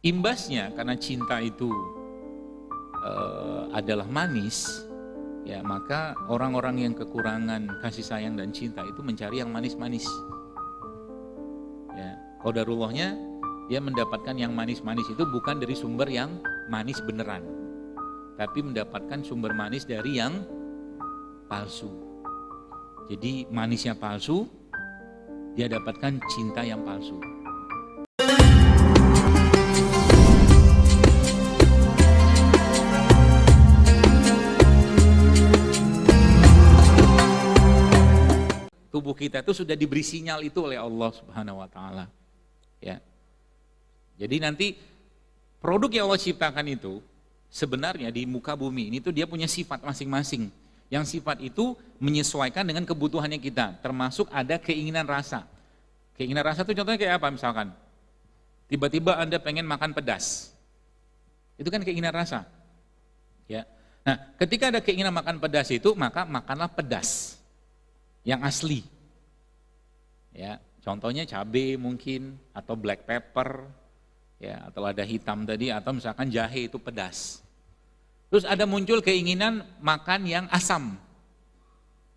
Imbasnya karena cinta itu adalah manis, ya maka orang-orang yang kekurangan kasih sayang dan cinta itu mencari yang manis-manis. Ya, qadarullahnya dia mendapatkan yang manis-manis itu bukan dari sumber yang manis beneran, tapi mendapatkan sumber manis dari yang palsu. Jadi manisnya palsu, dia dapatkan cinta yang palsu. Tubuh kita itu sudah diberi sinyal itu oleh Allah Subhanahu wa taala. Ya. Jadi nanti produk yang Allah ciptakan itu sebenarnya di muka bumi ini tuh dia punya sifat masing-masing. Yang sifat itu menyesuaikan dengan kebutuhannya kita, termasuk ada keinginan rasa. Keinginan rasa itu contohnya kayak apa misalkan? Tiba-tiba Anda pengen makan pedas. Itu kan keinginan rasa. Ya. Nah, ketika ada keinginan makan pedas itu, maka makanlah pedas yang asli. Ya, contohnya cabai mungkin atau black pepper, ya, atau lada hitam tadi, atau misalkan jahe itu pedas. Terus ada muncul keinginan makan yang asam.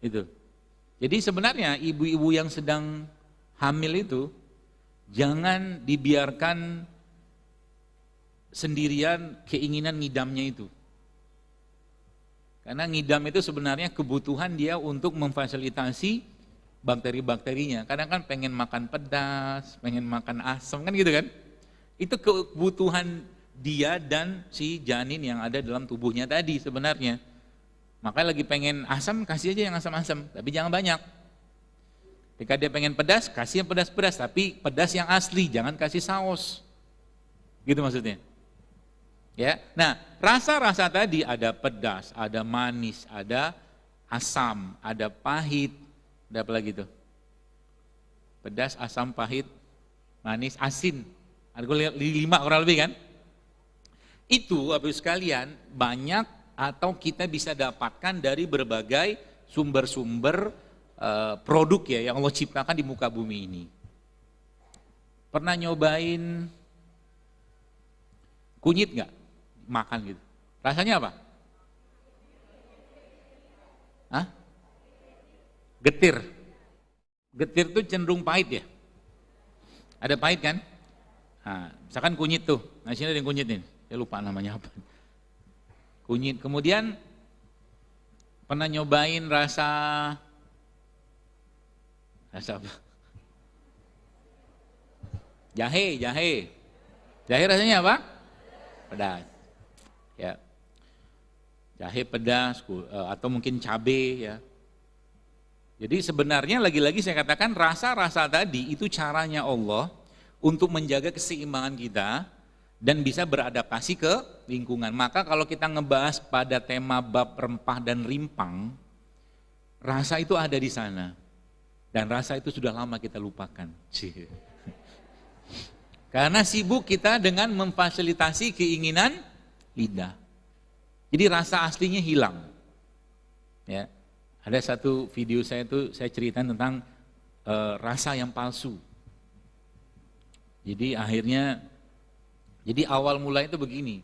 Itu. Jadi sebenarnya ibu-ibu yang sedang hamil itu jangan dibiarkan sendirian keinginan ngidamnya itu. Karena ngidam itu sebenarnya kebutuhan dia untuk memfasilitasi bakteri-bakterinya. Kadang kan pengen makan pedas, pengen makan asam kan gitu kan. Itu kebutuhan dia dan si janin yang ada dalam tubuhnya tadi sebenarnya. Makanya lagi pengen asam, kasih aja yang asam-asam, tapi jangan banyak. Ketika dia pengen pedas, kasih yang pedas-pedas, tapi pedas yang asli, jangan kasih saus. Gitu maksudnya. Ya, nah rasa-rasa tadi ada pedas, ada manis, ada asam, ada pahit, ada apa lagi tuh? Pedas, asam, pahit, manis, asin. Ada 5 kurang lebih kan? Itu Bapak sekalian banyak atau kita bisa dapatkan dari berbagai sumber-sumber produk ya yang Allah ciptakan di muka bumi ini. Pernah nyobain kunyit nggak? Makan gitu. Rasanya apa? Hah? Getir. Getir tuh cenderung pahit ya. Ada pahit kan? Nah, misalkan kunyit tuh. Nah, sini ada yang kunyit nih. Saya lupa namanya apa. Kunyit. Kemudian pernah nyobain rasa apa? Jahe. Jahe rasanya apa? Pedas. Ya, jahe pedas atau mungkin cabai ya. Jadi sebenarnya lagi-lagi saya katakan rasa-rasa tadi itu caranya Allah untuk menjaga keseimbangan kita dan bisa beradaptasi ke lingkungan. Maka kalau kita ngebahas pada tema bab rempah dan rimpang, rasa itu ada di sana dan rasa itu sudah lama kita lupakan. Karena sibuk kita dengan memfasilitasi keinginan lidah. Jadi rasa aslinya hilang. Ya. Ada satu video saya cerita tentang rasa yang palsu. Jadi akhirnya awal mulai itu begini.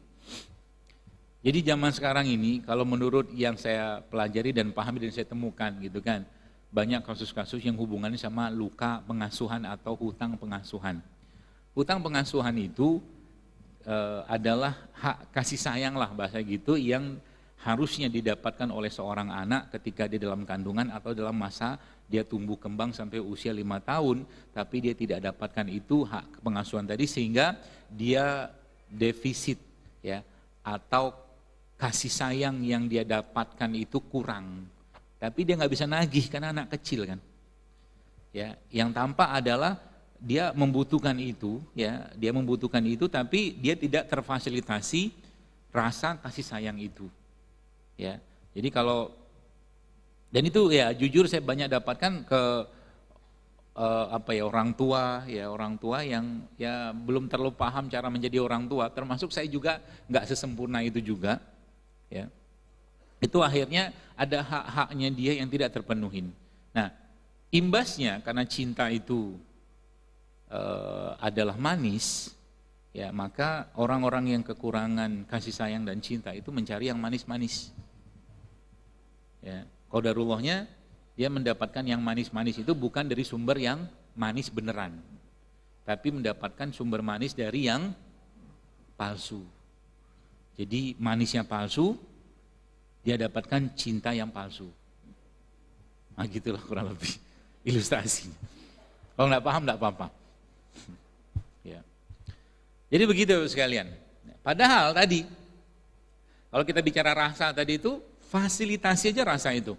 Jadi zaman sekarang ini kalau menurut yang saya pelajari dan pahami dan saya temukan gitu kan, banyak kasus-kasus yang hubungannya sama luka pengasuhan atau hutang pengasuhan. Hutang pengasuhan itu adalah hak kasih sayang lah bahasa gitu yang harusnya didapatkan oleh seorang anak ketika dia dalam kandungan atau dalam masa dia tumbuh kembang sampai usia 5 tahun, tapi dia tidak dapatkan itu hak pengasuhan tadi sehingga dia defisit ya atau kasih sayang yang dia dapatkan itu kurang. Tapi dia nggak bisa nagih karena anak kecil kan. Ya, yang tampak adalah dia membutuhkan itu, ya, dia membutuhkan itu, tapi dia tidak terfasilitasi rasa kasih sayang itu, ya. Jadi kalau dan itu ya jujur saya banyak dapatkan ke orang tua yang ya belum terlalu paham cara menjadi orang tua, termasuk saya juga nggak sesempurna itu juga, ya. Itu akhirnya ada hak-haknya dia yang tidak terpenuhin. Nah, imbasnya karena cinta itu adalah manis, ya maka orang-orang yang kekurangan kasih sayang dan cinta itu mencari yang manis-manis. Ya, qadarullahnya dia mendapatkan yang manis-manis itu bukan dari sumber yang manis beneran, tapi mendapatkan sumber manis dari yang palsu. Jadi manisnya palsu, dia dapatkan cinta yang palsu. Nah gitulah kurang lebih ilustrasinya. Kalau nggak paham nggak apa-apa. Ya. Jadi begitu sekalian. Padahal tadi, kalau kita bicara rasa tadi itu, fasilitasi aja rasa itu.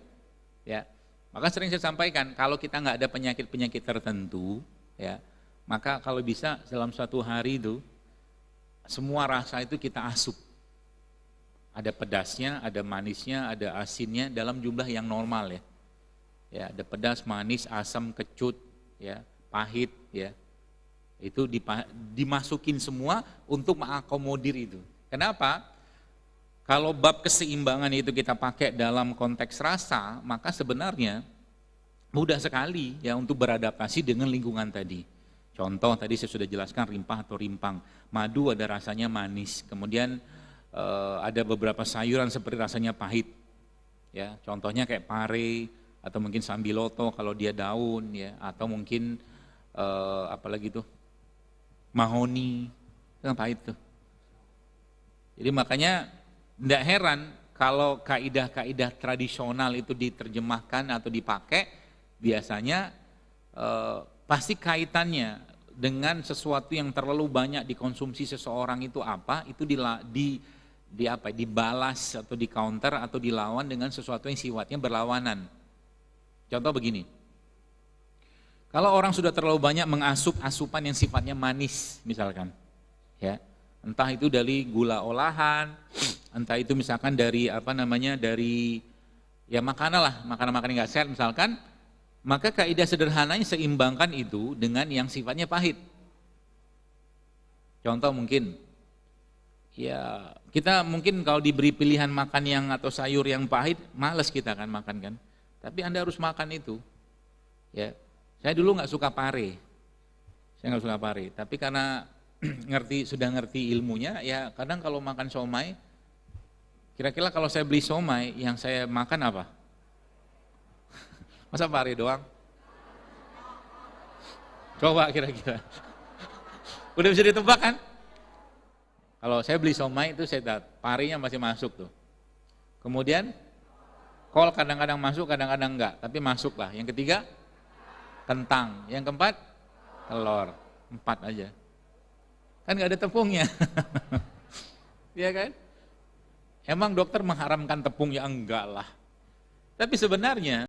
Ya. Maka sering saya sampaikan, kalau kita nggak ada penyakit-penyakit tertentu, ya, maka kalau bisa dalam suatu hari itu, semua rasa itu kita asup. Ada pedasnya, ada manisnya, ada asinnya dalam jumlah yang normal ya. Ya, ada pedas, manis, asam, kecut, ya, pahit, ya. Itu dimasukin semua untuk mengakomodir itu. Kenapa? Kalau bab keseimbangan itu kita pakai dalam konteks rasa, maka sebenarnya mudah sekali ya untuk beradaptasi dengan lingkungan tadi. Contoh tadi saya sudah jelaskan rimpah atau rimpang. Madu ada rasanya manis, kemudian ada beberapa sayuran seperti rasanya pahit. Ya, contohnya kayak pare atau mungkin sambiloto kalau dia daun ya, atau mungkin apalagi tuh mahoni, itu kan pahit tuh. Jadi makanya tidak heran kalau kaidah-kaidah tradisional itu diterjemahkan atau dipakai, biasanya pasti kaitannya dengan sesuatu yang terlalu banyak dikonsumsi seseorang itu apa, itu dibalas atau di counter atau dilawan dengan sesuatu yang sifatnya berlawanan. Contoh begini, kalau orang sudah terlalu banyak mengasup asupan yang sifatnya manis misalkan, ya, entah itu dari gula olahan, entah itu misalkan dari dari ya makanan yang nggak sehat misalkan, maka kaidah sederhananya seimbangkan itu dengan yang sifatnya pahit. Contoh mungkin, ya kita mungkin kalau diberi pilihan makan yang atau sayur yang pahit, males kita kan makan kan. Tapi Anda harus makan itu. Ya, saya dulu nggak suka pare, tapi karena sudah ngerti ilmunya, ya kadang kalau makan somai, kira-kira kalau saya beli somai, yang saya makan apa? Masa pare doang? Coba kira-kira. Udah bisa ditebak kan? Kalau saya beli somai itu saya lihat parenya masih masuk tuh. Kemudian kol kadang-kadang masuk, kadang-kadang enggak, tapi masuk lah. Yang ketiga kentang, yang keempat telur, 4 aja. Kan enggak ada tepungnya. Iya kan? Emang dokter mengharamkan tepung? Ya enggak lah. Tapi sebenarnya